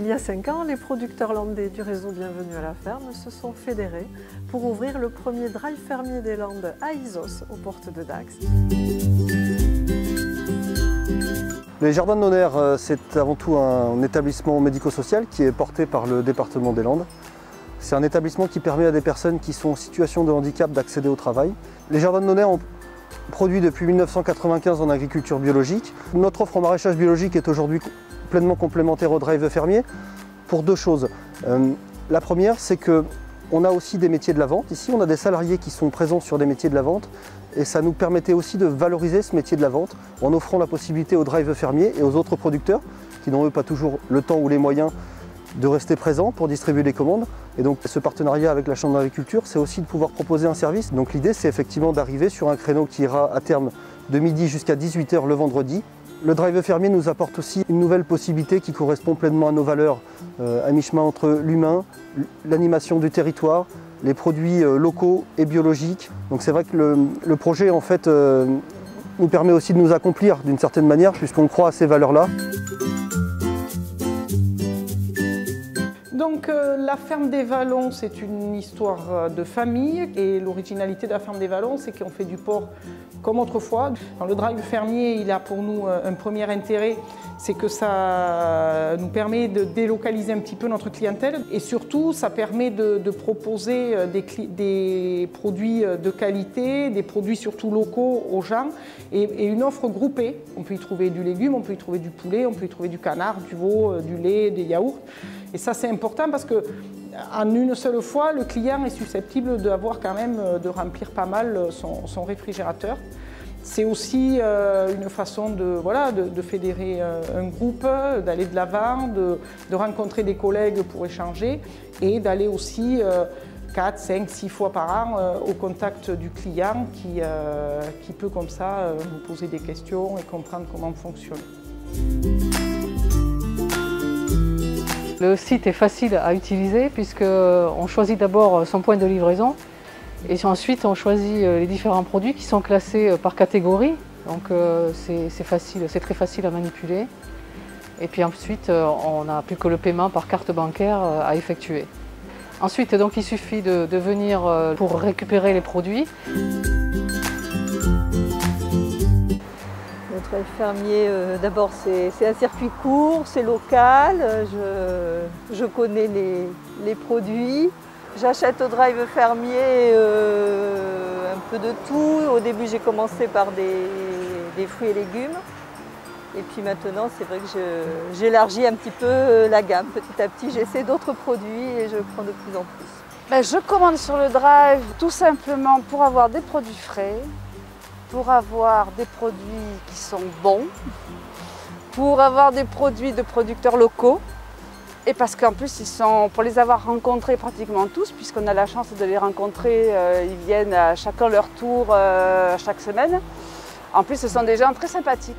Il y a 5 ans, les producteurs landais du réseau Bienvenue à la ferme se sont fédérés pour ouvrir le premier drive fermier des Landes à Isos, aux portes de Dax. Les Jardins de Nonnerre, c'est avant tout un établissement médico-social qui est porté par le département des Landes. C'est un établissement qui permet à des personnes qui sont en situation de handicap d'accéder au travail. Les Jardins de Nonnerre ont produit depuis 1995 en agriculture biologique. Notre offre en maraîchage biologique est aujourd'hui pleinement complémentaire au drive fermier pour deux choses. La première, c'est qu'on a aussi des métiers de la vente. Ici, on a des salariés qui sont présents sur des métiers de la vente et ça nous permettait aussi de valoriser ce métier de la vente en offrant la possibilité aux drive fermiers et aux autres producteurs qui n'ont pas toujours le temps ou les moyens de rester présents pour distribuer les commandes. Et donc ce partenariat avec la Chambre d'agriculture, c'est aussi de pouvoir proposer un service. Donc l'idée, c'est effectivement d'arriver sur un créneau qui ira à terme de midi jusqu'à 18 h le vendredi. Le drive fermier nous apporte aussi une nouvelle possibilité qui correspond pleinement à nos valeurs, à mi-chemin entre l'humain, l'animation du territoire, les produits locaux et biologiques. Donc c'est vrai que le projet en fait nous permet aussi de nous accomplir d'une certaine manière puisqu'on croit à ces valeurs-là. Donc la ferme des Vallons, c'est une histoire de famille et l'originalité de la ferme des Vallons, c'est qu'on fait du porc comme autrefois. Dans le drive fermier, il a pour nous un premier intérêt, c'est que ça nous permet de délocaliser un petit peu notre clientèle et surtout ça permet de proposer des produits de qualité, des produits surtout locaux aux gens et une offre groupée. On peut y trouver du légume, on peut y trouver du poulet, on peut y trouver du canard, du veau, du lait, des yaourts. Et ça c'est important parce qu'en une seule fois, le client est susceptible d'avoir quand même de remplir pas mal son réfrigérateur. C'est aussi une façon de fédérer un groupe, d'aller de l'avant, de rencontrer des collègues pour échanger et d'aller aussi 4, 5, 6 fois par an au contact du client qui peut comme ça nous poser des questions et comprendre comment on fonctionne. Le site est facile à utiliser puisqu'on choisit d'abord son point de livraison et ensuite on choisit les différents produits qui sont classés par catégorie. Donc c'est très facile à manipuler. Et puis ensuite on n'a plus que le paiement par carte bancaire à effectuer. Ensuite donc il suffit de venir pour récupérer les produits. Notre fermier, d'abord c'est un circuit court, c'est local, je connais les produits. J'achète au drive fermier un peu de tout. Au début j'ai commencé par des fruits et légumes. Et puis maintenant c'est vrai que j'élargis un petit peu la gamme. Petit à petit j'essaie d'autres produits et je prends de plus en plus. Je commande sur le drive tout simplement pour avoir des produits frais, pour avoir des produits qui sont bons, pour avoir des produits de producteurs locaux et parce qu'en plus pour les avoir rencontrés pratiquement tous, puisqu'on a la chance de les rencontrer, ils viennent à chacun leur tour chaque semaine. En plus ce sont des gens très sympathiques.